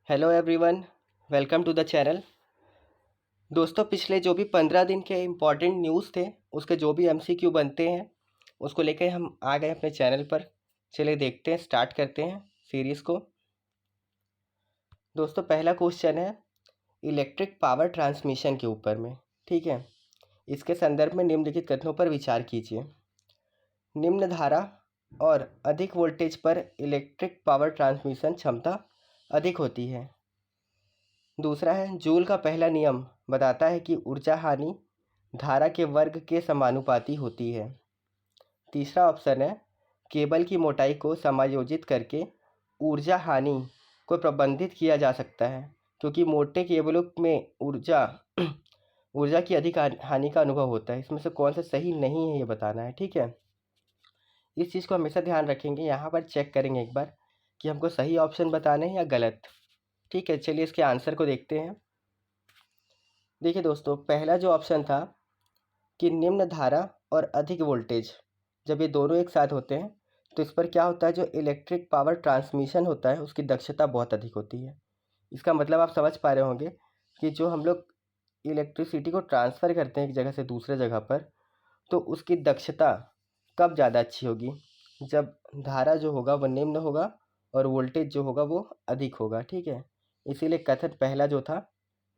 Hello everyone, welcome to the channel. दोस्तों, पिछले जो भी 15 दिन के इम्पॉर्टेंट न्यूज़ थे उसके जो भी एमसीक्यू बनते हैं उसको लेकर हम आ गए अपने चैनल पर। चलिए देखते हैं, स्टार्ट करते हैं सीरीज़ को। दोस्तों, पहला क्वेश्चन है इलेक्ट्रिक पावर ट्रांसमिशन के ऊपर में। ठीक है, इसके संदर्भ में निम्नलिखित कथनों पर विचार कीजिए। निम्न धारा और अधिक वोल्टेज पर इलेक्ट्रिक पावर ट्रांसमिशन क्षमता अधिक होती है। दूसरा है जूल का पहला नियम बताता है कि ऊर्जा हानि धारा के वर्ग के समानुपाती होती है। तीसरा ऑप्शन है केबल की मोटाई को समायोजित करके ऊर्जा हानि को प्रबंधित किया जा सकता है, क्योंकि मोटे केबलों में ऊर्जा ऊर्जा की अधिक हानि का अनुभव होता है। इसमें से कौन सा सही नहीं है ये बताना है। ठीक है, इस चीज़ को हमेशा ध्यान रखेंगे। यहाँ पर चेक करेंगे एक बार कि हमको सही ऑप्शन बताने हैं या गलत। ठीक है, चलिए इसके आंसर को देखते हैं। देखिए दोस्तों, पहला जो ऑप्शन था कि निम्न धारा और अधिक वोल्टेज, जब ये दोनों एक साथ होते हैं तो इस पर क्या होता है, जो इलेक्ट्रिक पावर ट्रांसमिशन होता है उसकी दक्षता बहुत अधिक होती है। इसका मतलब आप समझ पा रहे होंगे कि जो हम लोग इलेक्ट्रिसिटी को ट्रांसफ़र करते हैं एक जगह से दूसरे जगह पर, तो उसकी दक्षता कब ज़्यादा अच्छी होगी, जब धारा जो होगा वो निम्न होगा और वोल्टेज जो होगा वो अधिक होगा। ठीक है, इसीलिए कथन पहला जो था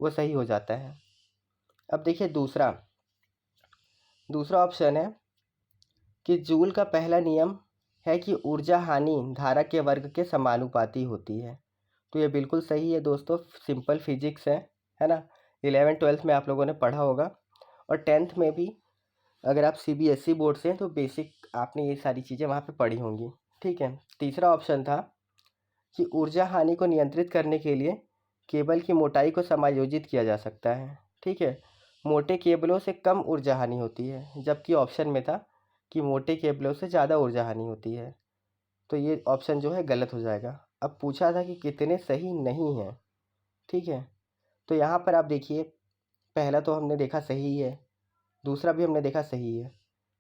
वो सही हो जाता है। अब देखिए दूसरा ऑप्शन है कि जूल का पहला नियम है कि ऊर्जा हानि धारा के वर्ग के समानुपाती होती है। तो ये बिल्कुल सही है दोस्तों, सिंपल फिजिक्स है ना। 11th-12th में आप लोगों ने पढ़ा होगा, और 10th में भी अगर आप सीबीएसई बोर्ड से हैं तो बेसिक आपने ये सारी चीज़ें वहाँ पे पढ़ी होंगी। ठीक है, तीसरा ऑप्शन था कि ऊर्जा हानि को नियंत्रित करने के लिए केबल की मोटाई को समायोजित किया जा सकता है। ठीक है, मोटे केबलों से कम ऊर्जा हानि होती है, जबकि ऑप्शन में था कि मोटे केबलों से ज़्यादा ऊर्जा हानि होती है। तो ये ऑप्शन जो है गलत हो जाएगा। अब पूछा था कि कितने सही नहीं हैं। ठीक है, तो यहाँ पर आप देखिए, पहला तो हमने देखा सही है, दूसरा भी हमने देखा सही है,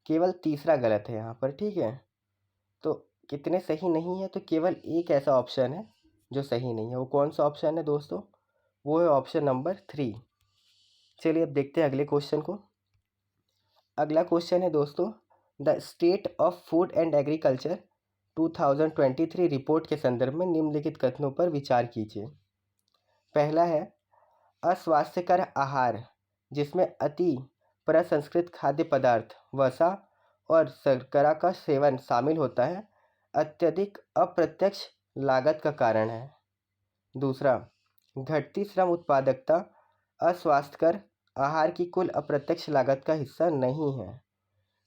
केवल तीसरा गलत है यहाँ पर। ठीक है, तो कितने सही नहीं है, तो केवल एक ऐसा ऑप्शन है जो सही नहीं है। वो कौन सा ऑप्शन है दोस्तों? वो है ऑप्शन नंबर 3। चलिए अब देखते हैं अगले क्वेश्चन को। अगला क्वेश्चन है दोस्तों, the state of food and agriculture 2023 report के संदर्भ में निम्नलिखित कथनों पर विचार कीजिए। पहला है अस्वास्थ्यकर आहार जिसमें अति प्रसंस्कृत खाद्य पदार्थ, वसा और शर्करा का सेवन शामिल होता है, अत्यधिक अप्रत्यक्ष लागत का कारण है। दूसरा, घटती श्रम उत्पादकता अस्वास्थ्यकर आहार की कुल अप्रत्यक्ष लागत का हिस्सा नहीं है।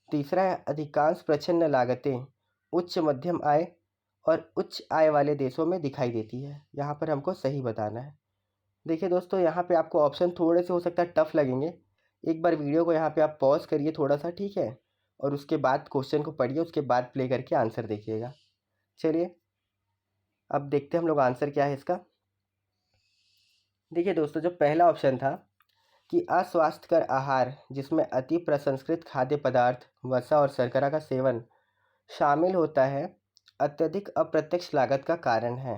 तीसरा है अधिकांश प्रच्छन्न लागतें उच्च मध्यम आय और उच्च आय वाले देशों में दिखाई देती है। यहाँ पर हमको सही बताना है। देखिए दोस्तों, यहाँ पे आपको ऑप्शन थोड़े से हो सकता है टफ लगेंगे। एक बार वीडियो को यहाँ पे आप पॉज करिए थोड़ा सा, ठीक है, और उसके बाद क्वेश्चन को पढ़िए, उसके बाद प्ले करके आंसर देखिएगा। चलिए अब देखते हैं हम लोग आंसर क्या है इसका। देखिए दोस्तों, जो पहला ऑप्शन था कि अस्वास्थ्यकर आहार जिसमें अति प्रसंस्कृत खाद्य पदार्थ, वसा और शर्करा का सेवन शामिल होता है, अत्यधिक अप्रत्यक्ष लागत का कारण है।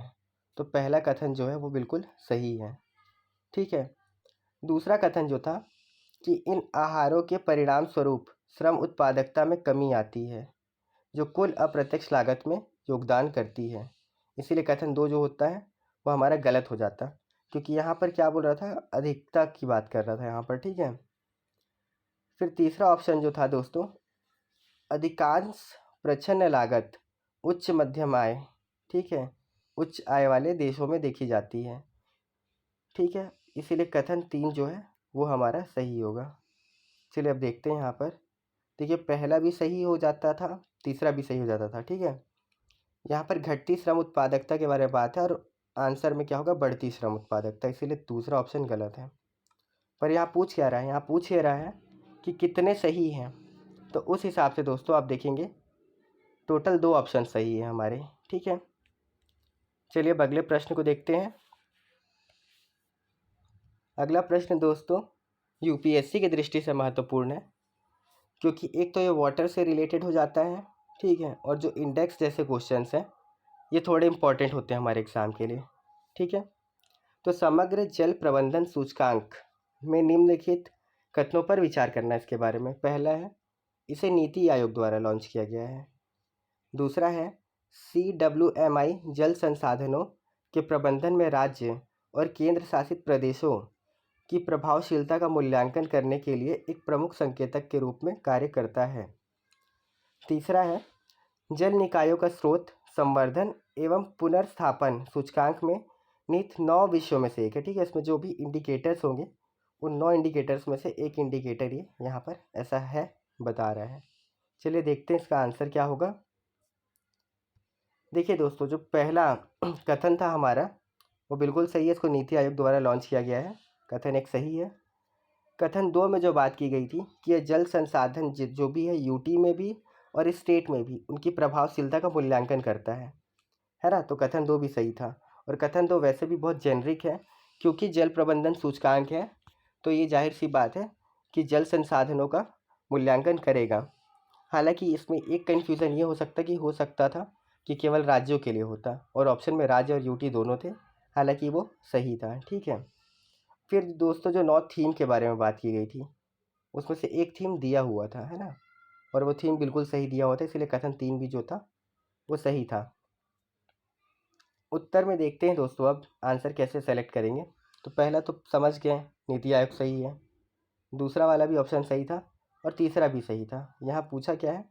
तो पहला कथन जो है वो बिल्कुल सही है। ठीक है, दूसरा कथन जो था कि इन आहारों के परिणाम स्वरूप श्रम उत्पादकता में कमी आती है, जो कुल अप्रत्यक्ष लागत में योगदान करती है। इसीलिए कथन 2 जो होता है वो हमारा गलत हो जाता, क्योंकि यहाँ पर क्या बोल रहा था, अधिकता की बात कर रहा था यहाँ पर। ठीक है, फिर तीसरा ऑप्शन जो था दोस्तों, अधिकांश प्रच्छन्न लागत उच्च मध्यम आय, ठीक है, उच्च आय वाले देशों में देखी जाती है। ठीक है, इसीलिए कथन 3 जो है वो हमारा सही होगा। चलिए अब देखते हैं यहाँ पर। देखिए पहला भी सही हो जाता था, तीसरा भी सही हो जाता था। ठीक है, यहाँ पर घटती श्रम उत्पादकता के बारे में बात है और आंसर में क्या होगा, बढ़ती श्रम उत्पादकता, इसीलिए दूसरा ऑप्शन गलत है। पर यहाँ पूछ क्या रहा है, यहाँ पूछ ये रहा है कि कितने सही हैं, तो उस हिसाब से दोस्तों आप देखेंगे टोटल 2 ऑप्शन सही है हमारे। ठीक है, चलिए अब अगले प्रश्न को देखते हैं। अगला प्रश्न दोस्तों यूपीएससी की दृष्टि से महत्वपूर्ण है, क्योंकि एक तो ये वाटर से रिलेटेड हो जाता है, ठीक है, और जो इंडेक्स जैसे क्वेश्चंस हैं ये थोड़े इंपॉर्टेंट होते हैं हमारे एग्ज़ाम के लिए। ठीक है, तो समग्र जल प्रबंधन सूचकांक में निम्नलिखित कथनों पर विचार करना है इसके बारे में। पहला है, इसे नीति आयोग द्वारा लॉन्च किया गया है। दूसरा है, CWMI जल संसाधनों के प्रबंधन में राज्य और केंद्र शासित प्रदेशों की प्रभावशीलता का मूल्यांकन करने के लिए एक प्रमुख संकेतक के रूप में कार्य करता है। तीसरा है, जल निकायों का स्रोत संवर्धन एवं पुनर्स्थापन सूचकांक में निहित 9 विषयों में से एक है। ठीक है, इसमें जो भी इंडिकेटर्स होंगे उन 9 इंडिकेटर्स में से एक इंडिकेटर ये यहाँ पर ऐसा है बता रहा है। चलिए देखते हैं इसका आंसर क्या होगा। देखिए दोस्तों, जो पहला कथन था हमारा वो बिल्कुल सही है, इसको नीति आयोग द्वारा लॉन्च किया गया है। कथन एक सही है। कथन 2 में जो बात की गई थी कि ये जल संसाधन जो भी है यूटी में भी और स्टेट में भी उनकी प्रभावशीलता का मूल्यांकन करता है ना, तो कथन 2 भी सही था। और कथन 2 वैसे भी बहुत जेनरिक है, क्योंकि जल प्रबंधन सूचकांक है तो ये जाहिर सी बात है कि जल संसाधनों का मूल्यांकन करेगा। हालांकि इसमें एक कन्फ्यूज़न ये हो सकता था कि केवल राज्यों के लिए होता, और ऑप्शन में राज्य और यूटी दोनों थे, हालांकि वो सही था। ठीक है, फिर दोस्तों जो 9 थीम के बारे में बात की गई थी उसमें से एक थीम दिया हुआ था, है ना, और वो थीम बिल्कुल सही दिया हुआ था, इसलिए कथन 3 भी जो था वो सही था। उत्तर में देखते हैं दोस्तों अब आंसर कैसे सेलेक्ट करेंगे। तो पहला तो समझ गए, नीति आयोग सही है। दूसरा वाला भी ऑप्शन सही था और तीसरा भी सही था। यहाँ पूछा क्या है,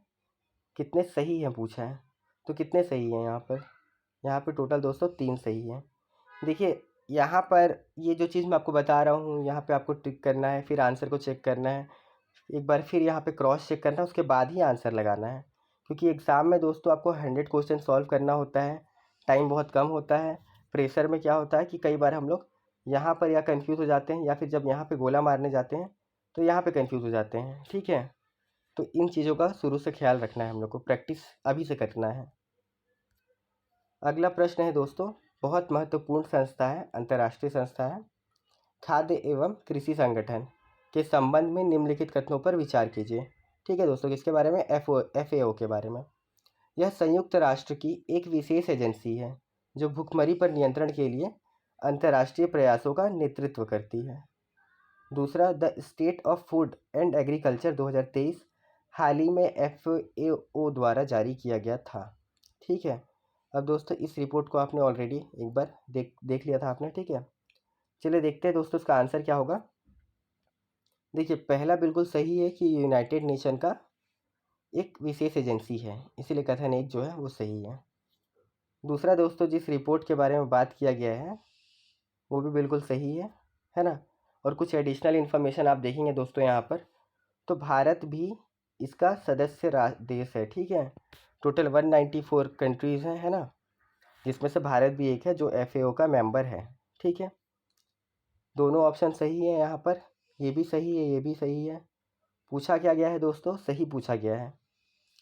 कितने सही हैं पूछा है, तो कितने सही हैं यहाँ पर टोटल दोस्तों 3 सही हैं। देखिए यहाँ पर ये जो चीज़ मैं आपको बता रहा हूँ, यहाँ पे आपको टिक करना है, फिर आंसर को चेक करना है, एक बार फिर यहाँ पे क्रॉस चेक करना है, उसके बाद ही आंसर लगाना है। क्योंकि एग्ज़ाम में दोस्तों आपको 100 क्वेश्चन सॉल्व करना होता है, टाइम बहुत कम होता है। प्रेशर में क्या होता है कि कई बार हम लोग यहाँ पर या कन्फ्यूज़ हो जाते हैं, या फिर जब यहाँ पर गोला मारने जाते हैं तो यहाँ पर कन्फ्यूज़ हो जाते हैं। ठीक है, तो इन चीज़ों का शुरू से ख्याल रखना है, हम लोग को प्रैक्टिस अभी से करना है। अगला प्रश्न है दोस्तों, बहुत महत्वपूर्ण संस्था है, अंतर्राष्ट्रीय संस्था है, खाद्य एवं कृषि संगठन के संबंध में निम्नलिखित कथनों पर विचार कीजिए। ठीक है दोस्तों, किसके बारे में, FAO के बारे में। यह संयुक्त राष्ट्र की एक विशेष एजेंसी है जो भुखमरी पर नियंत्रण के लिए अंतर्राष्ट्रीय प्रयासों का नेतृत्व करती है। दूसरा, the state of food and agriculture 2023 हाल ही में FAO द्वारा जारी किया गया था। ठीक है, अब दोस्तों इस रिपोर्ट को आपने ऑलरेडी एक बार देख लिया था आपने। ठीक है, चलिए देखते हैं दोस्तों इसका आंसर क्या होगा। देखिए पहला बिल्कुल सही है कि यूनाइटेड नेशन का एक विशेष एजेंसी है, इसीलिए कथन 1 जो है वो सही है। दूसरा दोस्तों, जिस रिपोर्ट के बारे में बात किया गया है वो भी बिल्कुल सही है ना। और कुछ एडिशनल इन्फॉर्मेशन आप देखेंगे दोस्तों यहाँ पर, तो भारत भी इसका सदस्य देश है। ठीक है, टोटल 194 कंट्रीज़ हैं, है ना, जिसमें से भारत भी एक है जो FAO का मेंबर है। ठीक है, दोनों ऑप्शन सही है यहाँ पर, ये भी सही है, ये भी सही है। पूछा क्या गया है दोस्तों, सही पूछा गया है,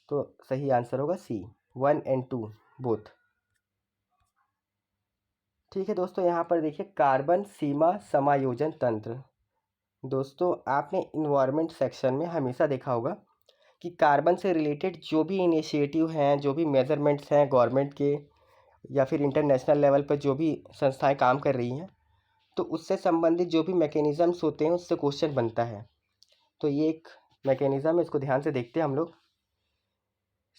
तो सही आंसर होगा C, 1 और 2 बोथ। ठीक है दोस्तों, यहाँ पर देखिए कार्बन सीमा समायोजन तंत्र। दोस्तों आपने इन्वायरमेंट सेक्शन में हमेशा देखा होगा कि कार्बन से रिलेटेड जो भी इनिशिएटिव हैं, जो भी मेजरमेंट्स हैं गवर्नमेंट के या फिर इंटरनेशनल लेवल पर जो भी संस्थाएं काम कर रही हैं, तो उससे संबंधित जो भी मैकेनिज़म्स होते हैं उससे क्वेश्चन बनता है। तो ये एक मैकेनिज़्म है, इसको ध्यान से देखते हैं हम लोग।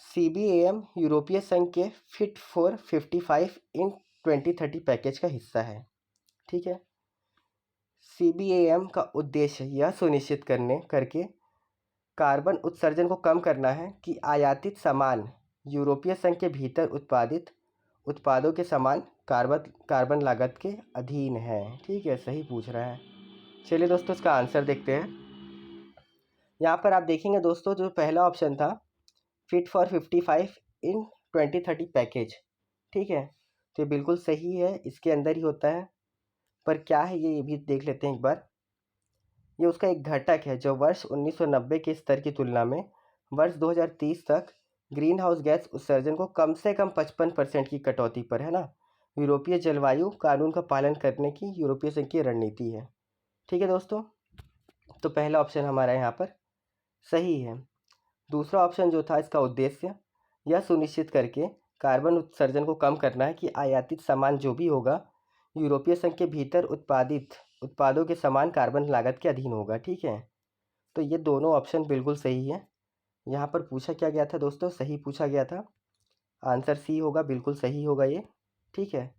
CBAM यूरोपीय संघ के फिट फॉर 55 इन 2030 पैकेज का हिस्सा है। ठीक है, CBAM का उद्देश्य यह सुनिश्चित करके कार्बन उत्सर्जन को कम करना है कि आयातित सामान यूरोपीय संघ के भीतर उत्पादित उत्पादों के समान कार्बन लागत के अधीन है। ठीक है, सही पूछ रहा है। चलिए दोस्तों इसका आंसर देखते हैं। यहाँ पर आप देखेंगे दोस्तों, जो पहला ऑप्शन था फिट फॉर 55 इन 2030 पैकेज, ठीक है, तो ये बिल्कुल सही है, इसके अंदर ही होता है। पर क्या है ये भी देख लेते हैं एक बार। ये उसका एक घटक है जो वर्ष 1990 के स्तर की तुलना में वर्ष 2030 तक ग्रीन हाउस गैस उत्सर्जन को कम से कम 55% की कटौती पर, है ना, यूरोपीय जलवायु कानून का पालन करने की यूरोपीय संघ की रणनीति है। ठीक है दोस्तों, तो पहला ऑप्शन हमारा यहाँ पर सही है। दूसरा ऑप्शन जो था, इसका उद्देश्य यह सुनिश्चित करके कार्बन उत्सर्जन को कम करना है कि आयातित सामान जो भी होगा यूरोपीय संघ के भीतर उत्पादित उत्पादों के समान कार्बन लागत के अधीन होगा। ठीक है, तो ये दोनों ऑप्शन बिल्कुल सही है। यहाँ पर पूछा क्या गया था दोस्तों, सही पूछा गया था, आंसर सी होगा, बिल्कुल सही होगा ये। ठीक है,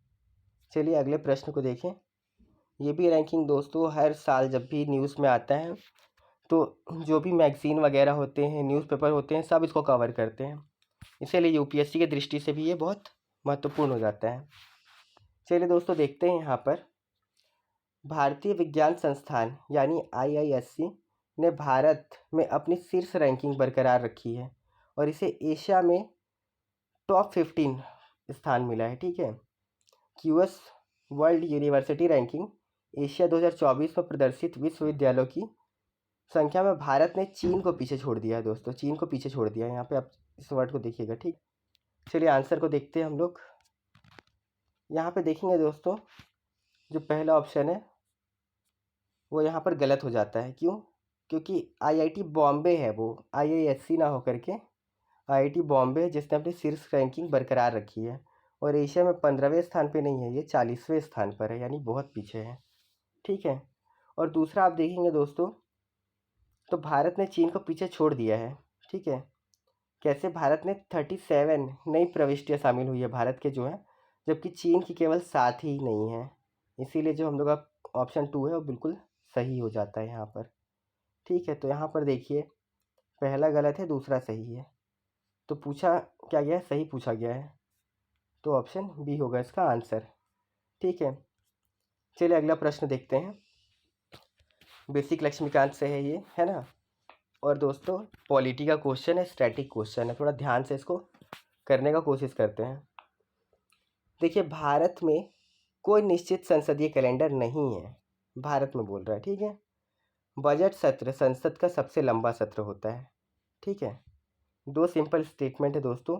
चलिए अगले प्रश्न को देखें। ये भी रैंकिंग दोस्तों हर साल जब भी न्यूज़ में आता है तो जो भी मैगज़ीन वगैरह होते हैं, न्यूज़पेपर होते हैं, सब इसको कवर करते हैं, इसीलिए यूपीएससी की दृष्टि से भी ये बहुत महत्वपूर्ण हो जाता है। चलिए दोस्तों देखते हैं यहाँ पर, भारतीय विज्ञान संस्थान यानी आईआईएससी ने भारत में अपनी शीर्ष रैंकिंग बरकरार रखी है और इसे एशिया में टॉप 15 स्थान मिला है। ठीक है, QS world university ranking Asia 2024 में प्रदर्शित विश्वविद्यालयों की संख्या में भारत ने चीन को पीछे छोड़ दिया है दोस्तों, चीन को पीछे छोड़ दिया है। यहाँ पे आप इस वर्ड को देखिएगा। ठीक, चलिए आंसर को देखते हैं हम लोग। यहाँ पे देखेंगे दोस्तों, जो पहला ऑप्शन है वो यहाँ पर गलत हो जाता है। क्यों? क्योंकि आईआईटी बॉम्बे है, वो आईआईएससी ना होकर के आईआईटी बॉम्बे है जिसने अपनी शीर्ष रैंकिंग बरकरार रखी है और एशिया में 15वें स्थान पे नहीं है, ये 40वें स्थान पर है, यानी बहुत पीछे है। ठीक है, और दूसरा आप देखेंगे दोस्तों, तो भारत ने चीन को पीछे छोड़ दिया है। ठीक है, कैसे? भारत ने 37 नई प्रविष्टियाँ शामिल हुई है भारत के जो है, जबकि चीन की केवल 7 ही नहीं है, इसीलिए जो हम लोग का ऑप्शन 2 है वो बिल्कुल सही हो जाता है यहाँ पर। ठीक है, तो यहाँ पर देखिए पहला गलत है, दूसरा सही है, तो पूछा क्या गया है, सही पूछा गया है, तो ऑप्शन बी होगा इसका आंसर। ठीक है, चलिए अगला प्रश्न देखते हैं। बेसिक लक्ष्मीकांत से है ये, है ना, और दोस्तों पॉलिटी का क्वेश्चन है, स्टैटिक क्वेश्चन है, थोड़ा ध्यान से इसको करने का कोशिश करते हैं। देखिए भारत में कोई निश्चित संसदीय कैलेंडर नहीं है, भारत में बोल रहा है। ठीक है, बजट सत्र संसद का सबसे लंबा सत्र होता है। ठीक है, 2 सिंपल स्टेटमेंट है दोस्तों,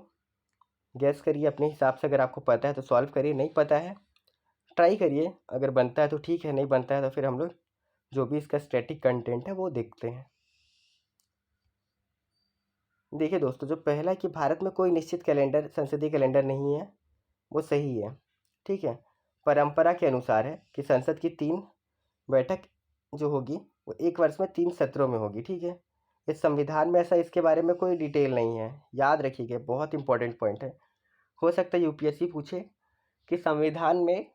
गैस करिए अपने हिसाब से, अगर आपको पता है तो सॉल्व करिए, नहीं पता है ट्राई करिए, अगर बनता है तो ठीक है, नहीं बनता है तो फिर हम लोग जो भी इसका स्टैटिक कंटेंट है वो देखते हैं। देखिए दोस्तों, जो पहला है कि भारत में कोई निश्चित कैलेंडर संसदीय कैलेंडर नहीं है, वो सही है। ठीक है, परंपरा के अनुसार है कि संसद की 3 बैठक जो होगी वो 1 वर्ष में 3 सत्रों में होगी। ठीक है, इस संविधान में ऐसा इसके बारे में कोई डिटेल नहीं है, याद रखिएगा, बहुत इंपॉर्टेंट पॉइंट है। हो सकता है यूपीएससी पूछे कि संविधान में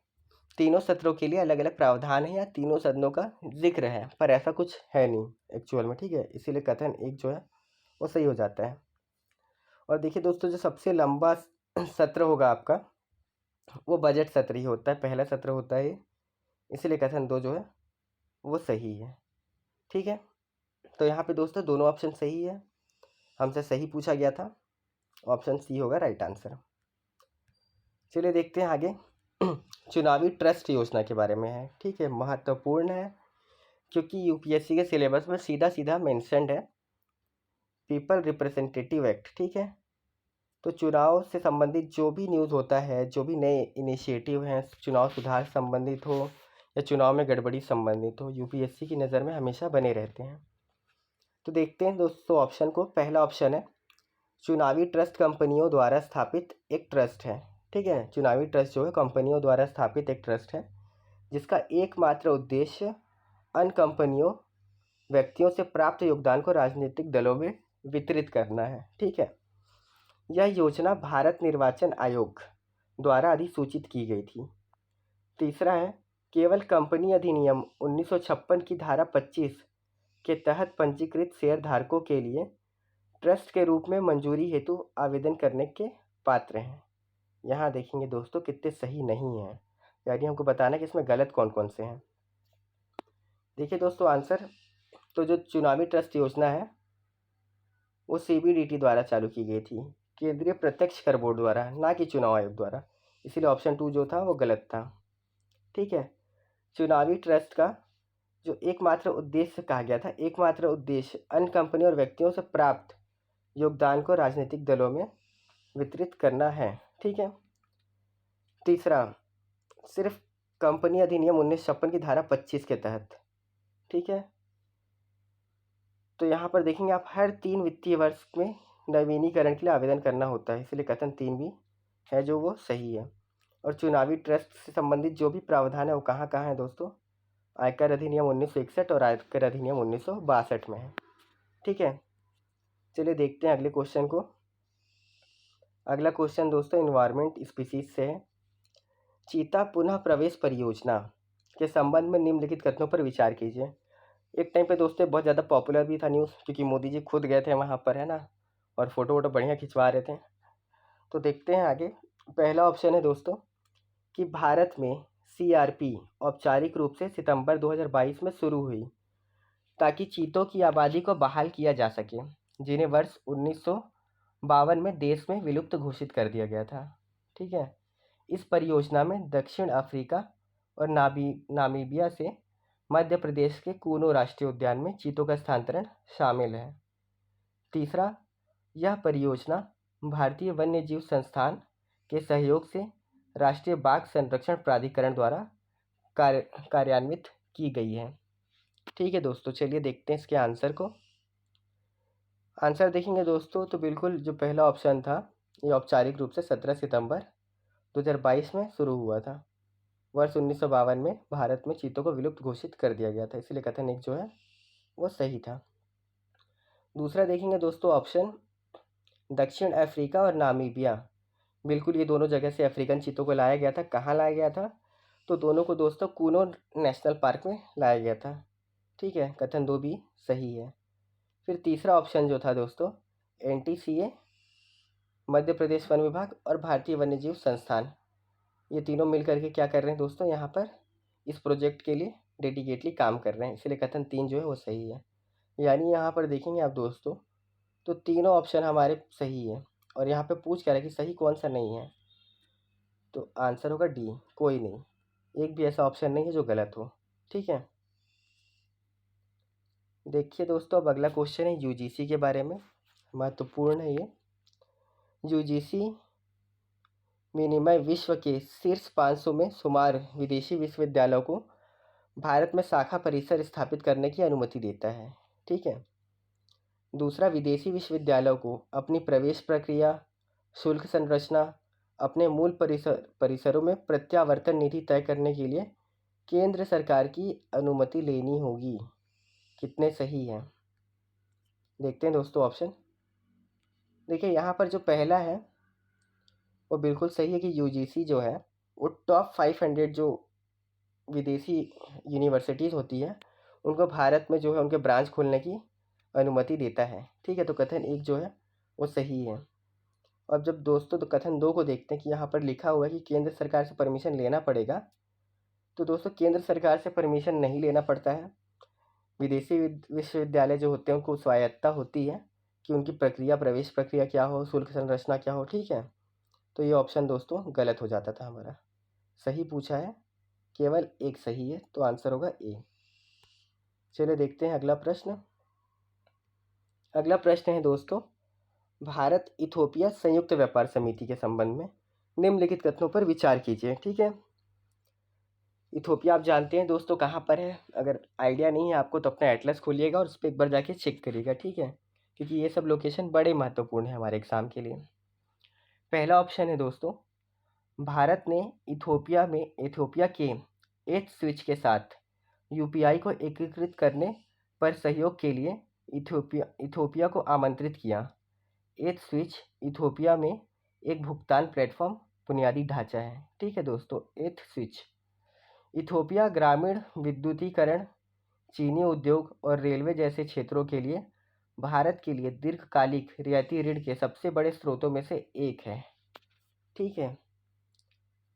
तीनों सत्रों के लिए अलग अलग प्रावधान है या तीनों सदनों का जिक्र है, पर ऐसा कुछ है नहीं एक्चुअल में। ठीक है, इसीलिए कथन एक जो है वो सही हो जाता है। और देखिए दोस्तों, जो सबसे लंबा सत्र होगा आपका वो बजट सत्र ही होता है, पहला सत्र होता है, इसलिए कथन 2 जो है वो सही है। ठीक है, तो यहाँ पे दोस्तों दोनों ऑप्शन सही है, हमसे सही पूछा गया था, ऑप्शन सी होगा राइट आंसर। चलिए देखते हैं आगे। चुनावी ट्रस्ट योजना के बारे में है। ठीक है, महत्वपूर्ण है क्योंकि यूपीएससी के सिलेबस में सीधा सीधा मेंशन्ड है पीपल रिप्रेजेंटेटिव एक्ट। ठीक है, तो चुनाव से संबंधित जो भी न्यूज़ होता है, जो भी नए इनिशिएटिव हैं, चुनाव सुधार संबंधित हो या चुनाव में गड़बड़ी संबंधित हो, यूपीएससी की नज़र में हमेशा बने रहते हैं। तो देखते हैं दोस्तों ऑप्शन को। पहला ऑप्शन है चुनावी ट्रस्ट कंपनियों द्वारा स्थापित एक ट्रस्ट है। ठीक है, चुनावी ट्रस्ट जो है कंपनियों द्वारा स्थापित एक ट्रस्ट है जिसका एकमात्र उद्देश्य अन्य कंपनियों व्यक्तियों से प्राप्त योगदान को राजनीतिक दलों में वितरित करना है। ठीक है, यह योजना भारत निर्वाचन आयोग द्वारा अधिसूचित की गई थी। तीसरा है केवल कंपनी अधिनियम 1956 की धारा 25 के तहत पंजीकृत शेयर धारकों के लिए ट्रस्ट के रूप में मंजूरी हेतु आवेदन करने के पात्र हैं। यहाँ देखेंगे दोस्तों कितने सही नहीं हैं, यानी हमको बताना कि इसमें गलत कौन कौन से हैं। देखिए दोस्तों आंसर, तो जो चुनावी ट्रस्ट योजना है वो सीबीडीटी द्वारा चालू की गई थी, केंद्रीय प्रत्यक्ष कर बोर्ड द्वारा, ना कि चुनाव आयोग द्वारा, इसीलिए ऑप्शन 2 जो था वो गलत था। ठीक है, चुनावी ट्रस्ट का जो एकमात्र उद्देश्य कहा गया था, एकमात्र उद्देश्य अन्य कंपनियों और व्यक्तियों से प्राप्त योगदान को राजनीतिक दलों में वितरित करना है। ठीक है, तीसरा सिर्फ कंपनी अधिनियम 1956 की धारा 25 के तहत। ठीक है, तो यहाँ पर देखेंगे आप हर 3 वित्तीय वर्ष में नवीनीकरण के लिए आवेदन करना होता है, इसलिए कथन 3 भी है जो वो सही है। और चुनावी ट्रस्ट से संबंधित जो भी प्रावधान है वो कहाँ कहाँ है दोस्तों? आयकर अधिनियम 1961 और आयकर अधिनियम 1962 में है। ठीक है, चलिए देखते हैं अगले क्वेश्चन को। अगला क्वेश्चन दोस्तों इन्वायरमेंट स्पीसीज से है। चीता पुनः प्रवेश परियोजना के संबंध में निम्नलिखित कथनों पर विचार कीजिए। एक टाइम पे दोस्तों बहुत ज़्यादा पॉपुलर भी था न्यूज़, क्योंकि मोदी जी खुद गए थे वहाँ पर, है ना, और फोटो वोटो बढ़िया खिंचवा रहे थे। तो देखते हैं आगे। पहला ऑप्शन है दोस्तों कि भारत में CRP औपचारिक रूप से सितंबर 2022 में शुरू हुई ताकि चीतों की आबादी को बहाल किया जा सके, जिन्हें वर्ष 1952 में देश में विलुप्त घोषित कर दिया गया था। ठीक है, इस परियोजना में दक्षिण अफ्रीका और नामीबिया से मध्य प्रदेश के कूनो राष्ट्रीय उद्यान में चीतों का स्थानांतरण शामिल है। तीसरा, यह परियोजना भारतीय वन्यजीव संस्थान के सहयोग से राष्ट्रीय बाघ संरक्षण प्राधिकरण द्वारा कार्यान्वित की गई है। ठीक है दोस्तों, चलिए देखते हैं इसके आंसर को। आंसर देखेंगे दोस्तों तो बिल्कुल जो पहला ऑप्शन था, ये औपचारिक रूप से 17 सितंबर 2022 में शुरू हुआ था। वर्ष 1952 में भारत में चीतों को विलुप्त घोषित कर दिया गया था, इसलिए कथन एक जो है वो सही था। दूसरा देखेंगे दोस्तों ऑप्शन दक्षिण अफ्रीका और नामीबिया, बिल्कुल ये दोनों जगह से अफ्रीकन चीतों को लाया गया था। कहाँ लाया गया था? तो दोनों को दोस्तों कूनो नेशनल पार्क में लाया गया था। ठीक है, कथन 2 भी सही है। फिर तीसरा ऑप्शन जो था दोस्तों NTCA, मध्य प्रदेश वन विभाग और भारतीय वन्यजीव संस्थान, ये तीनों मिल करके क्या कर रहे हैं दोस्तों, यहाँ पर इस प्रोजेक्ट के लिए डेडिकेटली काम कर रहे हैं, इसलिए कथन 3 जो है वो सही है। यानी यहाँ पर देखेंगे आप दोस्तों तो तीनों ऑप्शन हमारे सही है, और यहाँ पे पूछ क्या रहा है कि सही कौन सा नहीं है, तो आंसर होगा डी, कोई नहीं, एक भी ऐसा ऑप्शन नहीं है जो गलत हो। ठीक है, देखिए दोस्तों अब अगला क्वेश्चन है UGC के बारे में, महत्वपूर्ण है ये। UGC विनिमय विश्व के शीर्ष 500 में शुमार विदेशी विश्वविद्यालयों को भारत में शाखा परिसर स्थापित करने की अनुमति देता है। ठीक है, दूसरा, विदेशी विश्वविद्यालयों को अपनी प्रवेश प्रक्रिया, शुल्क संरचना, अपने मूल परिसरों में प्रत्यावर्तन निधि तय करने के लिए केंद्र सरकार की अनुमति लेनी होगी। कितने सही हैं? देखते हैं दोस्तों ऑप्शन। देखिए यहाँ पर जो पहला है वो बिल्कुल सही है कि UGC जो है वो टॉप 500 जो विदेशी यूनिवर्सिटीज़ होती है उनको भारत में जो है उनके ब्रांच खोलने की अनुमति देता है। ठीक है, तो कथन 1 जो है वो सही है। अब जब दोस्तों तो कथन 2 को देखते हैं कि यहाँ पर लिखा हुआ है कि केंद्र सरकार से परमिशन लेना पड़ेगा, तो दोस्तों केंद्र सरकार से परमिशन नहीं लेना पड़ता है। विदेशी विश्वविद्यालय जो होते हैं उनको स्वायत्तता होती है कि उनकी प्रक्रिया, प्रवेश प्रक्रिया क्या हो, शुल्क संरचना क्या हो। ठीक है, तो ये ऑप्शन दोस्तों गलत हो जाता था हमारा। सही पूछा है, केवल एक सही है, तो आंसर होगा ए। चलिए देखते हैं अगला प्रश्न। अगला प्रश्न है दोस्तों भारत इथोपिया संयुक्त व्यापार समिति के संबंध में निम्नलिखित कथनों पर विचार कीजिए। ठीक है, इथोपिया आप जानते हैं दोस्तों कहाँ पर है, अगर आइडिया नहीं है आपको तो अपना एटलस खोलिएगा और उस पर एक बार जाके चेक करिएगा। ठीक है, क्योंकि ये सब लोकेशन बड़े महत्वपूर्ण है हमारे एग्जाम के लिए। पहला ऑप्शन है दोस्तों भारत ने इथोपिया के एथ स्विच के साथ UPI को एकीकृत करने पर सहयोग के लिए इथोपिया को आमंत्रित किया। एथ स्विच इथोपिया में एक भुगतान प्लेटफॉर्म बुनियादी ढांचा है। ठीक है दोस्तों, एथ स्विच इथोपिया ग्रामीण विद्युतीकरण, चीनी उद्योग और रेलवे जैसे क्षेत्रों के लिए भारत के लिए दीर्घकालिक रियायती ऋण के सबसे बड़े स्रोतों में से एक है। ठीक है,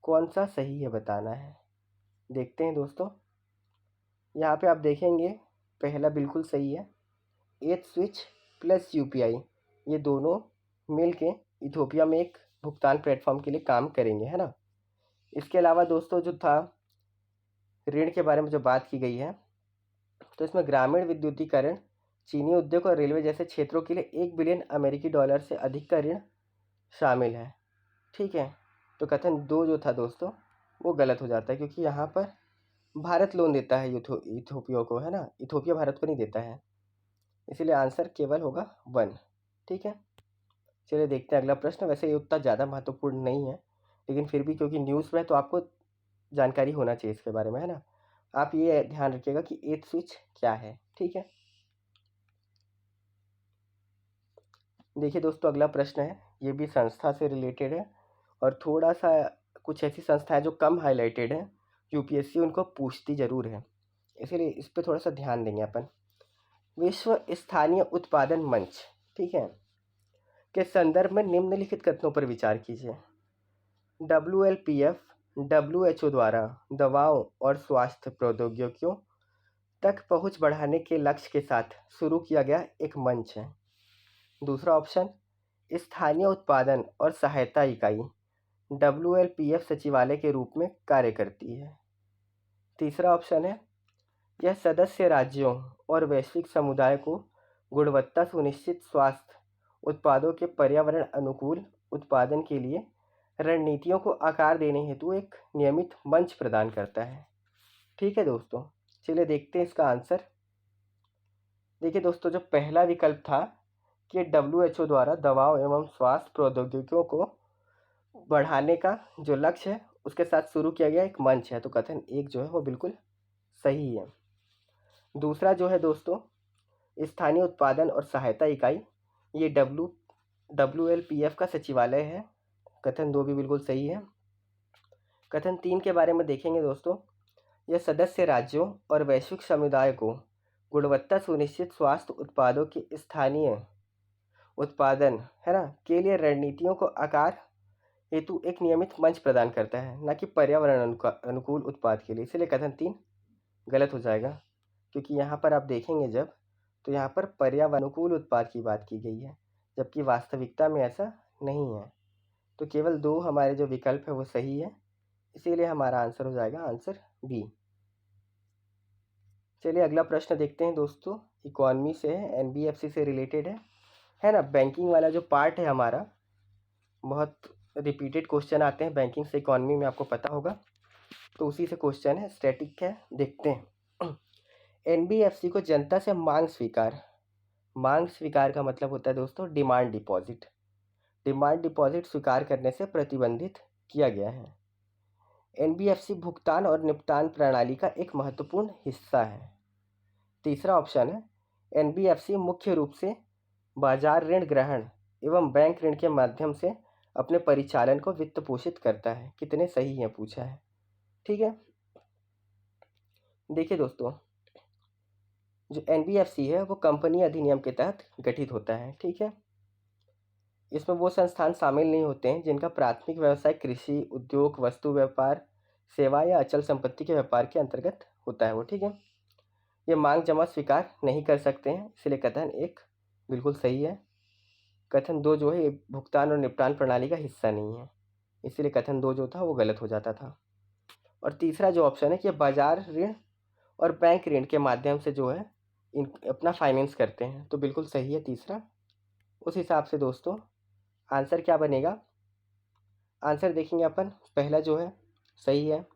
कौन सा सही है बताना है। देखते हैं दोस्तों, यहाँ पे आप देखेंगे पहला बिल्कुल सही है, एथ स्विच प्लस UPI ये दोनों मिल के इथोपिया में एक भुगतान प्लेटफॉर्म के लिए काम करेंगे, है ना। इसके अलावा दोस्तों जो था ऋण के बारे में जो बात की गई है, तो इसमें ग्रामीण विद्युतीकरण, चीनी उद्योग और रेलवे जैसे क्षेत्रों के लिए $1 बिलियन से अधिक का ऋण शामिल है। ठीक है, तो कथन 2 जो था दोस्तों वो गलत हो जाता है, क्योंकि यहाँ पर भारत लोन देता है इथोपिया को, है ना, इथोपिया भारत को नहीं देता है, इसीलिए आंसर केवल होगा 1। ठीक है, चलिए देखते हैं अगला प्रश्न। वैसे ये उतना ज़्यादा महत्वपूर्ण नहीं है, लेकिन फिर भी क्योंकि न्यूज़ में है तो आपको जानकारी होना चाहिए इसके बारे में, है ना। आप ये ध्यान रखिएगा कि एथ स्विच क्या है, ठीक है। देखिए दोस्तों, अगला प्रश्न है, ये भी संस्था से रिलेटेड है और थोड़ा सा कुछ ऐसी संस्था है जो कम हाईलाइटेड है, यूपीएससी उनको पूछती ज़रूर है, इसीलिए इस पर थोड़ा सा ध्यान देंगे अपन। विश्व स्थानीय उत्पादन मंच, ठीक है, के संदर्भ में निम्नलिखित कथनों पर विचार कीजिए। WLPF WHO द्वारा दवाओं और स्वास्थ्य प्रौद्योगिकियों तक पहुंच बढ़ाने के लक्ष्य के साथ शुरू किया गया एक मंच है। दूसरा ऑप्शन, स्थानीय उत्पादन और सहायता इकाई WLPF सचिवालय के रूप में कार्य करती है। तीसरा ऑप्शन है, यह सदस्य राज्यों और वैश्विक समुदाय को गुणवत्ता सुनिश्चित स्वास्थ्य उत्पादों के पर्यावरण अनुकूल उत्पादन के लिए रणनीतियों को आकार देने हेतु एक नियमित मंच प्रदान करता है। ठीक है दोस्तों, चलिए देखते हैं इसका आंसर। देखिए दोस्तों, जो पहला विकल्प था कि WHO द्वारा दवाओं एवं स्वास्थ्य प्रौद्योगिकियों को बढ़ाने का जो लक्ष्य है उसके साथ शुरू किया गया एक मंच है, तो कथन एक जो है वो बिल्कुल सही है। दूसरा जो है दोस्तों, स्थानीय उत्पादन और सहायता इकाई, ये WLPF का सचिवालय है, कथन दो भी बिल्कुल सही है। कथन तीन के बारे में देखेंगे दोस्तों, यह सदस्य राज्यों और वैश्विक समुदाय को गुणवत्ता सुनिश्चित स्वास्थ्य उत्पादों के स्थानीय उत्पादन, है ना, के लिए रणनीतियों को आकार हेतु एक नियमित मंच प्रदान करता है, न कि पर्यावरण अनुकूल उत्पाद के लिए, इसलिए कथन तीन गलत हो जाएगा। क्योंकि यहाँ पर आप देखेंगे जब, तो यहाँ पर पर्यावरण अनुकूल उत्पाद की बात की गई है, जबकि वास्तविकता में ऐसा नहीं है। तो केवल दो हमारे जो विकल्प है वो सही है, इसीलिए हमारा आंसर हो जाएगा आंसर बी। चलिए अगला प्रश्न देखते हैं दोस्तों, इकोनॉमी से है, एनबीएफसी से रिलेटेड है ना। बैंकिंग वाला जो पार्ट है हमारा, बहुत रिपीटेड क्वेश्चन आते हैं बैंकिंग से इकोनॉमी में, आपको पता होगा, तो उसी से क्वेश्चन है, स्टैटिक है, देखते हैं। एनबीएफसी को जनता से मांग स्वीकार का मतलब होता है दोस्तों डिमांड डिपॉजिट। डिमांड डिपॉजिट स्वीकार करने से प्रतिबंधित किया गया है। एनबीएफसी भुगतान और निपटान प्रणाली का एक महत्वपूर्ण हिस्सा है। तीसरा ऑप्शन है, एनबीएफसी मुख्य रूप से बाजार ऋण ग्रहण एवं बैंक ऋण के माध्यम से अपने परिचालन को वित्त पोषित करता है। कितने सही है पूछा है, ठीक है। देखिए दोस्तों, जो एनबीएफसी है वो कंपनी अधिनियम के तहत गठित होता है, ठीक है। इसमें वो संस्थान शामिल नहीं होते हैं जिनका प्राथमिक व्यवसाय कृषि, उद्योग, वस्तु व्यापार, सेवा या अचल संपत्ति के व्यापार के अंतर्गत होता है वो, ठीक है। ये मांग जमा स्वीकार नहीं कर सकते हैं, इसलिए कथन एक बिल्कुल सही है। कथन दो जो है ये भुगतान और निपटान प्रणाली का हिस्सा नहीं है, इसलिए कथन दो जो था वो गलत हो जाता था। और तीसरा जो ऑप्शन है कि बाजार ऋण और बैंक ऋण के माध्यम से जो है इन अपना फाइनेंस करते हैं, तो बिल्कुल सही है तीसरा। उस हिसाब से दोस्तों आंसर क्या बनेगा, आंसर देखेंगे अपन, पहला जो है सही है,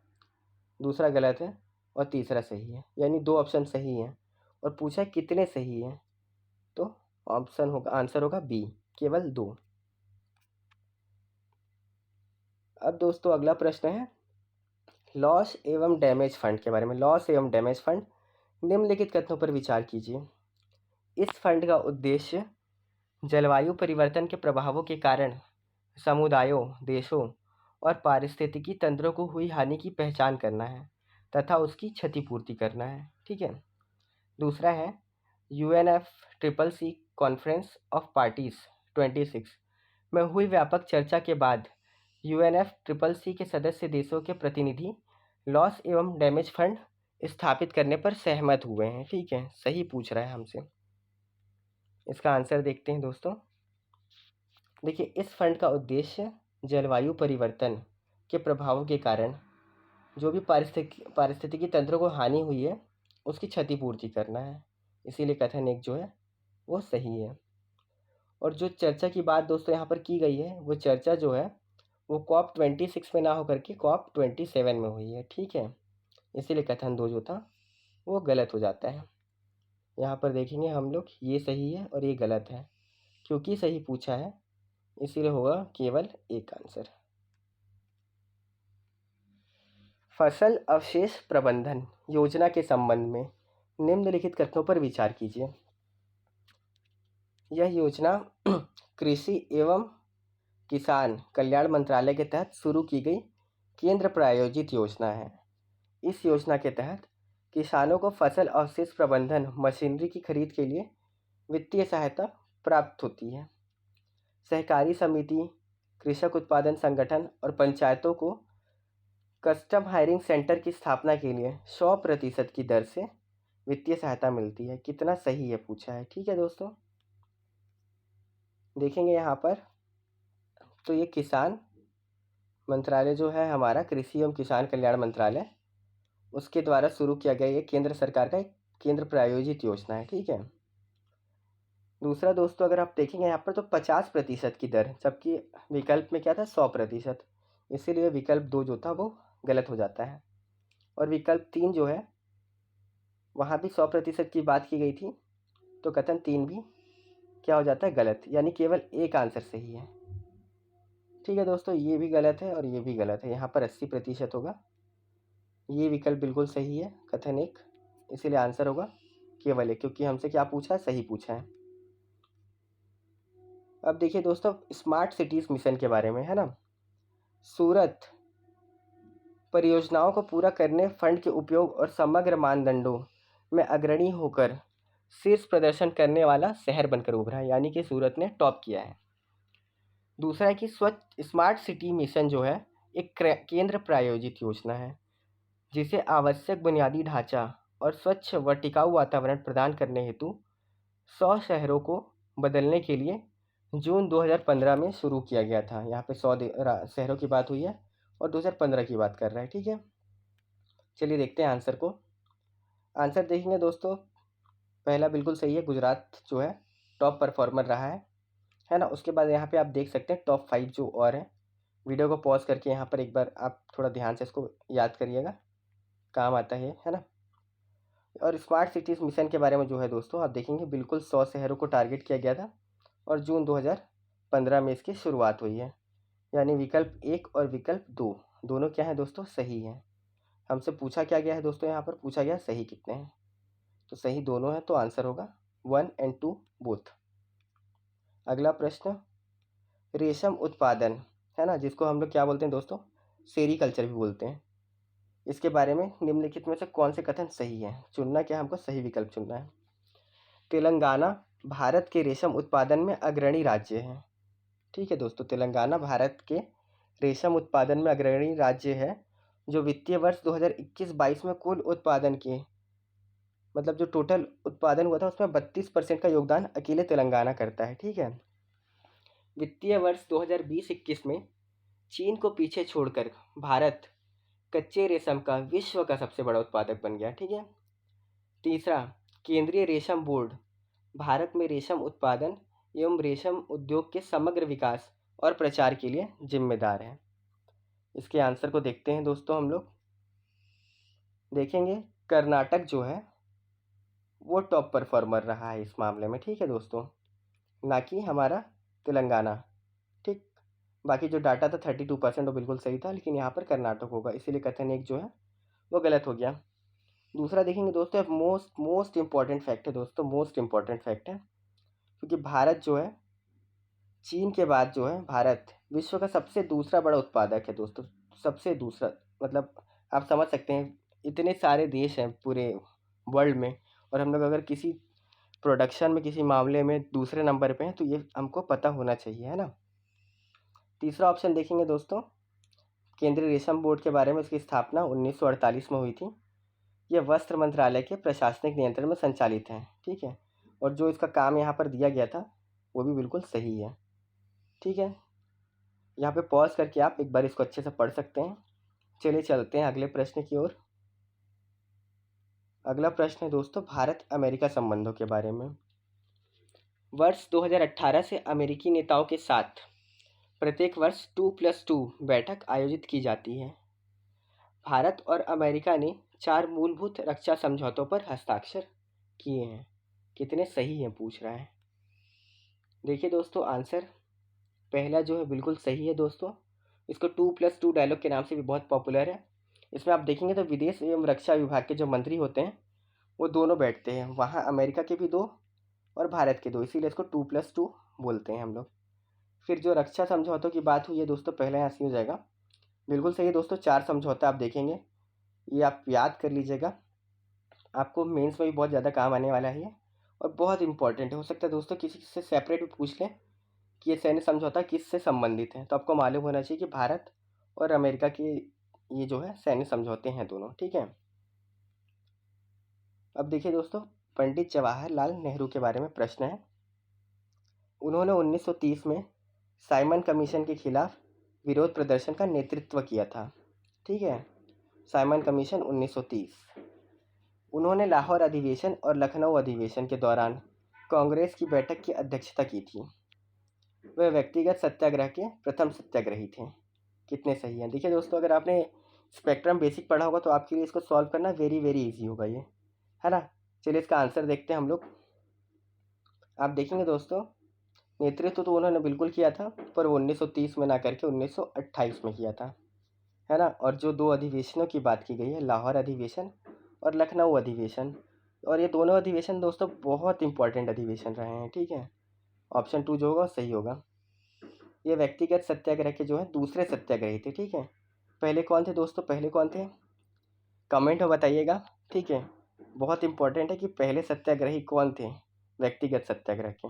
दूसरा गलत है और तीसरा सही है, यानी दो ऑप्शन सही हैं। और पूछा कितने सही हैं, तो ऑप्शन होगा, आंसर होगा बी, केवल दो। अब दोस्तों अगला प्रश्न है लॉस एवं डैमेज फंड के बारे में। लॉस एवं डैमेज फंड, निम्नलिखित कथनों पर विचार कीजिए। इस फंड का उद्देश्य जलवायु परिवर्तन के प्रभावों के कारण समुदायों, देशों और पारिस्थितिकी तंत्रों को हुई हानि की पहचान करना है तथा उसकी क्षतिपूर्ति करना है, ठीक है। दूसरा है UNFCCC कॉन्फ्रेंस ऑफ पार्टीज 26 में हुई व्यापक चर्चा के बाद UNFCCC के सदस्य देशों के प्रतिनिधि लॉस एवं डैमेज फंड स्थापित करने पर सहमत हुए हैं, ठीक है। सही पूछ रहा है हमसे, इसका आंसर देखते हैं दोस्तों। देखिए, इस फंड का उद्देश्य जलवायु परिवर्तन के प्रभावों के कारण जो भी पारिस्थितिकी तंत्रों को हानि हुई है उसकी क्षतिपूर्ति करना है, इसीलिए कथन एक जो है वो सही है। और जो चर्चा की बात दोस्तों यहाँ पर की गई है, वो चर्चा जो है वो COP26 में ना होकर के COP27 में हुई है, ठीक है। इसीलिए कथन दो जो था वो गलत हो जाता है। यहाँ पर देखेंगे हम लोग, ये सही है और ये गलत है, क्योंकि सही पूछा है इसीलिए होगा केवल एक आंसर। फसल अवशेष प्रबंधन योजना के संबंध में निम्नलिखित कथनों पर विचार कीजिए। यह योजना कृषि एवं किसान कल्याण मंत्रालय के तहत शुरू की गई केंद्र प्रायोजित योजना है। इस योजना के तहत किसानों को फसल अवशेष प्रबंधन मशीनरी की खरीद के लिए वित्तीय सहायता प्राप्त होती है। सहकारी समिति, कृषक उत्पादन संगठन और पंचायतों को कस्टम हायरिंग सेंटर की स्थापना के लिए 100% की दर से वित्तीय सहायता मिलती है। कितना सही है पूछा है। ठीक है दोस्तों, देखेंगे यहाँ पर तो ये किसान मंत्रालय जो है हमारा कृषि एवं किसान कल्याण मंत्रालय, उसके द्वारा शुरू किया गया ये केंद्र सरकार का एक केंद्र प्रायोजित योजना है। ठीक है। दूसरा दोस्तों, अगर आप देखेंगे यहाँ पर तो 50% की दर, जबकि विकल्प में क्या था 100%, इसीलिए विकल्प 2 जो था वो गलत हो जाता है। और विकल्प 3 जो है वहाँ भी 100% की बात की गई थी, तो कथन 3 भी क्या हो जाता है गलत, यानी केवल एक आंसर सही है। ठीक है दोस्तों, ये भी गलत है और ये भी गलत है। यहाँ पर 80% होगा। ये विकल्प बिल्कुल सही है, कथन 1, इसीलिए आंसर होगा केवल 1, क्योंकि हमसे क्या पूछा है, सही पूछा है। अब देखिए दोस्तों स्मार्ट सिटीज़ मिशन के बारे में, है ना। सूरत परियोजनाओं को पूरा करने फंड के उपयोग और समग्र मानदंडों में अग्रणी होकर शीर्ष प्रदर्शन करने वाला शहर बनकर उभरा है, यानी कि सूरत ने टॉप किया है। दूसरा है कि स्वच्छ स्मार्ट सिटी मिशन जो है एक केंद्र प्रायोजित योजना है, जिसे आवश्यक बुनियादी ढांचा और स्वच्छ व टिकाऊ वातावरण प्रदान करने हेतु 100 शहरों को बदलने के लिए जून 2015 में शुरू किया गया था। यहाँ पे 100 शहरों की बात हुई है और 2015 की बात कर रहा है। ठीक है, चलिए देखते हैं आंसर को। आंसर देखेंगे दोस्तों, पहला बिल्कुल सही है, गुजरात जो है टॉप परफॉर्मर रहा है ना। उसके बाद यहाँ पे आप देख सकते हैं टॉप 5 जो और हैं। वीडियो को पॉज करके यहाँ पर एक बार आप थोड़ा ध्यान से इसको याद करिएगा, काम आता है ना। और स्मार्ट सिटीज़ मिशन के बारे में जो है दोस्तों आप देखेंगे बिल्कुल 100 शहरों को टारगेट किया गया था और जून 2015 में इसकी शुरुआत हुई है। यानी विकल्प 1 और विकल्प 2 दोनों क्या है दोस्तों, सही हैं। हमसे पूछा क्या गया है दोस्तों, यहाँ पर पूछा गया सही कितने हैं, तो सही दोनों हैं, तो आंसर होगा 1 और 2 बोथ। अगला प्रश्न, रेशम उत्पादन, है ना, जिसको हम लोग क्या बोलते हैं दोस्तों, सेरीकल्चर भी बोलते हैं। इसके बारे में निम्नलिखित में से कौन से कथन सही है, चुनना क्या, हमको सही विकल्प चुनना है। तेलंगाना भारत के रेशम उत्पादन में अग्रणी राज्य है। ठीक है दोस्तों, तेलंगाना भारत के रेशम उत्पादन में अग्रणी राज्य है, जो वित्तीय वर्ष 2021-22 में कुल उत्पादन के मतलब जो टोटल उत्पादन हुआ था उसमें 32% का योगदान अकेले तेलंगाना करता है। ठीक है, वित्तीय वर्ष 2020-21 में चीन को पीछे छोड़कर भारत कच्चे रेशम का विश्व का सबसे बड़ा उत्पादक बन गया। ठीक है। तीसरा, केंद्रीय रेशम बोर्ड भारत में रेशम उत्पादन एवं रेशम उद्योग के समग्र विकास और प्रचार के लिए जिम्मेदार है। इसके आंसर को देखते हैं दोस्तों हम लोग। देखेंगे कर्नाटक जो है वो टॉप परफॉर्मर रहा है इस मामले में। ठीक है दोस्तों, ना कि हमारा तेलंगाना। ठीक, बाकी जो डाटा था 32% वो बिल्कुल सही था, लेकिन यहाँ पर कर्नाटक होगा, इसीलिए कथन 1 जो है वो गलत हो गया। दूसरा देखेंगे दोस्तों, मोस्ट इंपॉर्टेंट फैक्ट है दोस्तों, मोस्ट इंपॉर्टेंट फैक्ट है, क्योंकि भारत जो है चीन के बाद जो है भारत विश्व का सबसे दूसरा बड़ा उत्पादक है दोस्तों। सबसे दूसरा मतलब आप समझ सकते हैं, इतने सारे देश हैं पूरे वर्ल्ड में, और हम लोग अगर किसी प्रोडक्शन में किसी मामले में दूसरे नंबर पे हैं तो ये हमको पता होना चाहिए, है ना। तीसरा ऑप्शन देखेंगे दोस्तों, केंद्रीय रेशम बोर्ड के बारे में। इसकी स्थापना 1948 में हुई थी। ये वस्त्र मंत्रालय के प्रशासनिक नियंत्रण में संचालित है। ठीक है, और जो इसका काम यहाँ पर दिया गया था वो भी बिल्कुल सही है। ठीक है, यहाँ पे पॉज करके आप एक बार इसको अच्छे से पढ़ सकते हैं। चलिए चलते हैं अगले प्रश्न की ओर। अगला प्रश्न है दोस्तों भारत अमेरिका संबंधों के बारे में। वर्ष 2018 से अमेरिकी नेताओं के साथ प्रत्येक वर्ष 2+2 बैठक आयोजित की जाती है। भारत और अमेरिका ने 4 मूलभूत रक्षा समझौतों पर हस्ताक्षर किए हैं। कितने सही हैं पूछ रहा है। देखिए दोस्तों आंसर पहला जो है बिल्कुल सही है दोस्तों। इसको 2+2 डायलॉग के नाम से भी बहुत पॉपुलर है। इसमें आप देखेंगे तो विदेश एवं रक्षा विभाग के जो मंत्री होते हैं वो दोनों बैठते हैं, वहाँ अमेरिका के भी 2 और भारत के 2, इसीलिए इसको 2+2 बोलते हैं हम लोग। फिर जो रक्षा समझौतों की बात हुई है दोस्तों, पहला यहाँ से हो जाएगा। बिल्कुल सही है दोस्तों, 4 समझौता आप देखेंगे, ये आप याद कर लीजिएगा, आपको मेंस में भी बहुत ज़्यादा काम आने वाला है ये, और बहुत इंपॉर्टेंट है। हो सकता है दोस्तों किसी से सेपरेट भी पूछ लें कि ये सैन्य समझौता किससे संबंधित है, तो आपको मालूम होना चाहिए कि भारत और अमेरिका के ये जो है सैन्य समझौते हैं दोनों, ठीक है। अब देखिए दोस्तों, पंडित जवाहरलाल नेहरू के बारे में प्रश्न है। उन्होंने 1930 में साइमन कमीशन के खिलाफ विरोध प्रदर्शन का नेतृत्व किया था, ठीक है। Simon commission 1930। उन्होंने लाहौर अधिवेशन और लखनऊ अधिवेशन के दौरान कांग्रेस की बैठक की अध्यक्षता की थी। वह व्यक्तिगत सत्याग्रह के प्रथम सत्याग्रही थे। कितने सही हैं। देखिए दोस्तों, अगर आपने स्पेक्ट्रम बेसिक पढ़ा होगा तो आपके लिए इसको सॉल्व करना वेरी वेरी इजी होगा ये, है ना। चलिए इसका आंसर देखते हैं हम लोग। आप देखेंगे दोस्तों, नेतृत्व तो उन्होंने बिल्कुल किया था, पर 1930 में ना करके 1928 में किया था, है ना। और जो 2 अधिवेशनों की बात की गई है, लाहौर अधिवेशन और लखनऊ अधिवेशन, और ये दोनों अधिवेशन दोस्तों बहुत इंपॉर्टेंट अधिवेशन रहे हैं, ठीक है। ऑप्शन 2 जो होगा सही होगा। ये व्यक्तिगत सत्याग्रह के जो है दूसरे सत्याग्रही थे, ठीक है। पहले कौन थे दोस्तों, पहले कौन थे, कमेंट में बताइएगा, ठीक है। बहुत इंपॉर्टेंट है कि पहले सत्याग्रही कौन थे व्यक्तिगत सत्याग्रह के,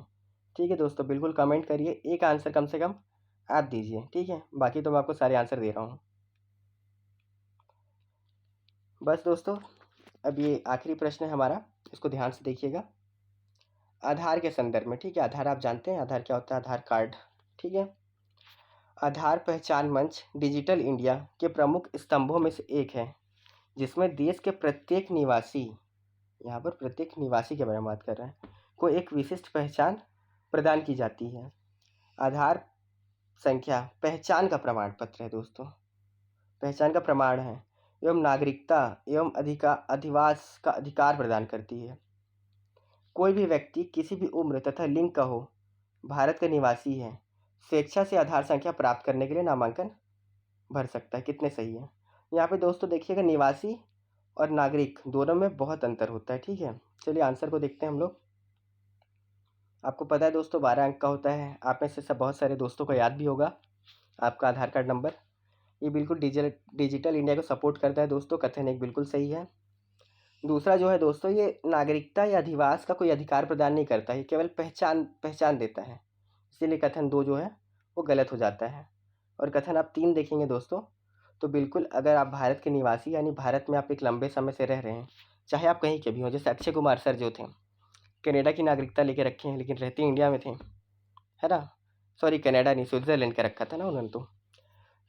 ठीक है दोस्तों। बिल्कुल कमेंट करिए, एक आंसर कम से कम आप दीजिए, ठीक है। बाकी तो मैं आपको सारे आंसर दे रहा हूँ। बस दोस्तों, अब ये आखिरी प्रश्न है हमारा, इसको ध्यान से देखिएगा। आधार के संदर्भ में, ठीक है। आधार आप जानते हैं, आधार क्या होता है, आधार कार्ड, ठीक है। आधार पहचान मंच डिजिटल इंडिया के प्रमुख स्तंभों में से एक है, जिसमें देश के प्रत्येक निवासी, यहाँ पर प्रत्येक निवासी के बारे में बात कर रहे हैं, को एक विशिष्ट पहचान प्रदान की जाती है। आधार संख्या पहचान का प्रमाण पत्र है दोस्तों, पहचान का प्रमाण है, एवं नागरिकता एवं अधिवास का अधिकार प्रदान करती है। कोई भी व्यक्ति किसी भी उम्र तथा लिंग का हो, भारत का निवासी है, स्वेच्छा से आधार संख्या प्राप्त करने के लिए नामांकन भर सकता है। कितने सही है। यहाँ पे दोस्तों देखिएगा, निवासी और नागरिक दोनों में बहुत अंतर होता है, ठीक है। चलिए आंसर को देखते हैं हम लोग। आपको पता है दोस्तों 12 अंक का होता है, आप में से सब बहुत सारे दोस्तों को याद भी होगा आपका आधार कार्ड नंबर। ये बिल्कुल डिजिटल इंडिया को सपोर्ट करता है दोस्तों, कथन एक बिल्कुल सही है। दूसरा जो है दोस्तों, ये नागरिकता या अधिवास का कोई अधिकार प्रदान नहीं करता, ये केवल पहचान देता है, इसीलिए कथन 2 जो है वो गलत हो जाता है। और कथन आप 3 देखेंगे दोस्तों, तो बिल्कुल अगर आप भारत के निवासी यानी भारत में आप एक लंबे समय से रह रहे हैं, चाहे आप कहीं के भी हों, जैसे अक्षय कुमार सर जो थे, कनाडा की नागरिकता लेके रखे हैं लेकिन रहते इंडिया में थे, है ना। सॉरी, कनाडा नहीं, स्विट्ज़रलैंड का रखा था ना उन्होंने,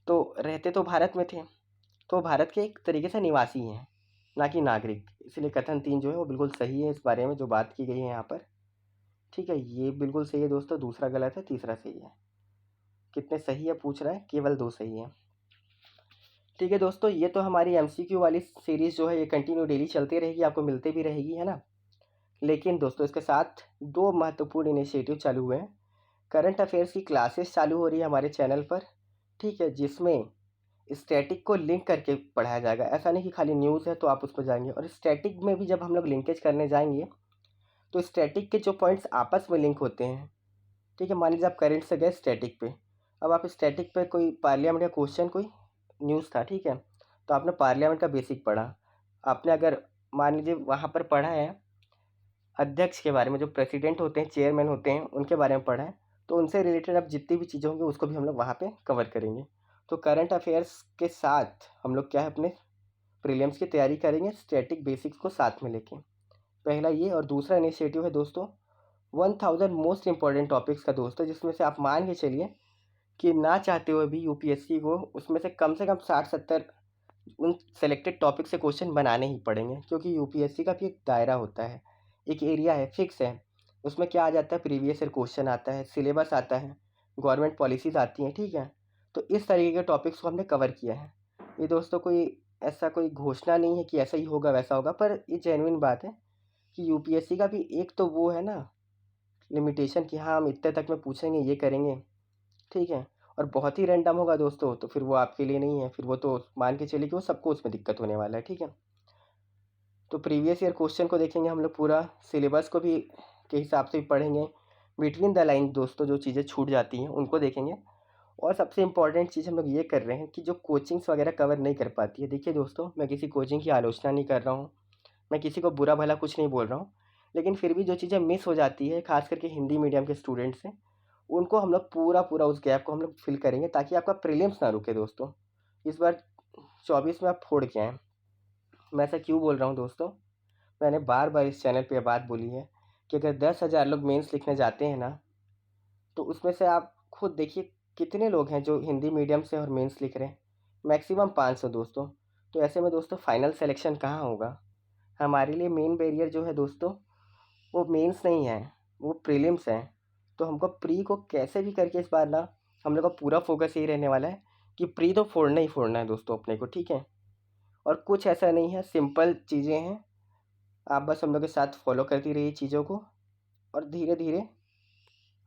तो रहते तो भारत में थे, तो भारत के एक तरीके से निवासी हैं, ना कि नागरिक, इसलिए कथन 3 जो है वो बिल्कुल सही है इस बारे में जो बात की गई है यहाँ पर, ठीक है। ये बिल्कुल सही है दोस्तों, दूसरा गलत है, तीसरा सही है। कितने सही है पूछ रहा है, केवल 2 सही है, ठीक है दोस्तों। ये तो हमारी एमसीक्यू वाली सीरीज़ जो है ये कंटिन्यू डेली चलती रहेगी, आपको मिलते भी रहेगी, है ना। लेकिन दोस्तों इसके साथ 2 महत्वपूर्ण इनिशिएटिव चालू हुए हैं। करंट अफेयर्स की क्लासेस चालू हो रही है हमारे चैनल पर, ठीक है, जिसमें स्टैटिक को लिंक करके पढ़ाया जाएगा। ऐसा नहीं कि खाली न्यूज़ है तो आप उस पर जाएंगे, और स्टैटिक में भी जब हम लोग लिंकेज करने जाएंगे तो स्टैटिक के जो पॉइंट्स आपस में लिंक होते हैं, ठीक है। मान लीजिए आप करंट से गए स्टैटिक पे, अब आप स्टैटिक पे कोई पार्लियामेंट का क्वेश्चन, कोई न्यूज़ था, ठीक है, तो आपने पार्लियामेंट का बेसिक पढ़ा, आपने अगर मान लीजिए वहाँ पर पढ़ा है अध्यक्ष के बारे में, जो प्रेसिडेंट होते हैं, चेयरमैन होते हैं, उनके बारे में पढ़ा है, तो उनसे रिलेटेड अब जितनी भी चीज़ें होंगी उसको भी हम लोग वहाँ पे कवर करेंगे। तो करंट अफेयर्स के साथ हम लोग क्या है, अपने प्रीलिम्स की तैयारी करेंगे स्टैटिक बेसिक्स को साथ में लेके। पहला ये, और दूसरा इनिशिएटिव है दोस्तों 1000 मोस्ट इंपॉर्टेंट टॉपिक्स का दोस्तों, जिसमें से आप मान के चलिए कि ना चाहते हुए भी यूपीएससी को उसमें से कम 60-70 उन सेलेक्टेड टॉपिक से क्वेश्चन बनाने ही पड़ेंगे, क्योंकि यूपीएससी का भी एक दायरा होता है, एक एरिया है, फिक्स है। उसमें क्या आ जाता है, प्रीवियस ईयर क्वेश्चन आता है, सिलेबस आता है, गवर्नमेंट पॉलिसीज़ आती हैं, ठीक है। तो इस तरीके के टॉपिक्स को हमने कवर किया है। ये दोस्तों कोई ऐसा कोई घोषणा नहीं है कि ऐसा ही होगा वैसा होगा, पर ये जेन्युइन बात है कि यूपीएससी का भी एक तो वो है ना लिमिटेशन कि हाँ हम इतने तक में पूछेंगे, ये करेंगे, ठीक है। और बहुत ही रैंडम होगा दोस्तों तो फिर वो आपके लिए नहीं है, फिर वो तो मान के चलिए कि वो सबको उसमें दिक्कत होने वाला है, ठीक है। तो प्रीवियस ईयर क्वेश्चन को देखेंगे हम लोग, पूरा सिलेबस को भी के हिसाब से भी पढ़ेंगे, बिटवीन द लाइन दोस्तों जो चीज़ें छूट जाती हैं उनको देखेंगे। और सबसे इम्पॉर्टेंट चीज़ हम लोग ये कर रहे हैं कि जो कोचिंग्स वगैरह कवर नहीं कर पाती है, देखिए दोस्तों मैं किसी कोचिंग की आलोचना नहीं कर रहा हूँ, मैं किसी को बुरा भला कुछ नहीं बोल रहा हूँ, लेकिन फिर भी जो चीज़ें मिस हो जाती है खास करके हिंदी मीडियम के स्टूडेंट्स हैं, उनको हम लोग पूरा पूरा उस गैप को हम लोग फिल करेंगे ताकि आपका प्रीलिम्स ना रुके दोस्तों। इस बार 24 में आप फोड़ के आएँ। मैं ऐसा क्यों बोल रहा हूँ दोस्तों, मैंने बार बार इस चैनल पे ये बात बोली है कि अगर 10,000 लोग मेंस लिखने जाते हैं ना, तो उसमें से आप खुद देखिए कितने लोग हैं जो हिंदी मीडियम से और मेंस लिख रहे हैं, मैक्सिमम 500 दोस्तों। तो ऐसे में दोस्तों फाइनल सिलेक्शन कहाँ होगा? हमारे लिए मेन बैरियर जो है दोस्तों वो मेंस नहीं है, वो प्रीलिम्स है। तो हमको प्री को कैसे भी करके इस बार ना, हम लोग का पूरा फोकस यही रहने वाला है कि प्री तो फोड़ना ही फोड़ना है दोस्तों अपने को, ठीक है। और कुछ ऐसा नहीं है, सिंपल चीज़ें हैं, आप बस हम लोग के साथ फॉलो करती रहिए चीज़ों को, और धीरे धीरे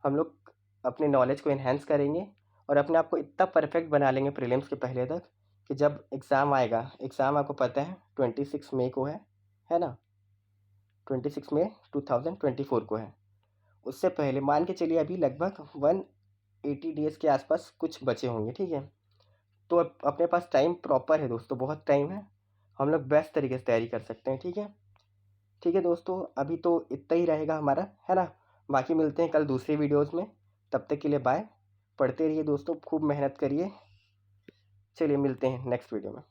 हम लोग अपने नॉलेज को इन्हेंस करेंगे और अपने आप को इतना परफेक्ट बना लेंगे प्रीलिम्स के पहले तक कि जब एग्ज़ाम आएगा, एग्ज़ाम आपको पता है 26 मई को है ना, 26 मई 2024 को है। उससे पहले मान के चलिए अभी लगभग 180 डेज़ के आसपास कुछ बचे होंगे, ठीक है। तो अब अपने पास टाइम प्रॉपर है दोस्तों, बहुत टाइम है, हम लोग बेस्ट तरीके से तैयारी कर सकते हैं, ठीक है। ठीक है दोस्तों, अभी तो इतना ही रहेगा हमारा, है ना। बाकी मिलते हैं कल दूसरी वीडियोज़ में, तब तक के लिए बाय। पढ़ते रहिए दोस्तों, खूब मेहनत करिए। चलिए मिलते हैं नेक्स्ट वीडियो में।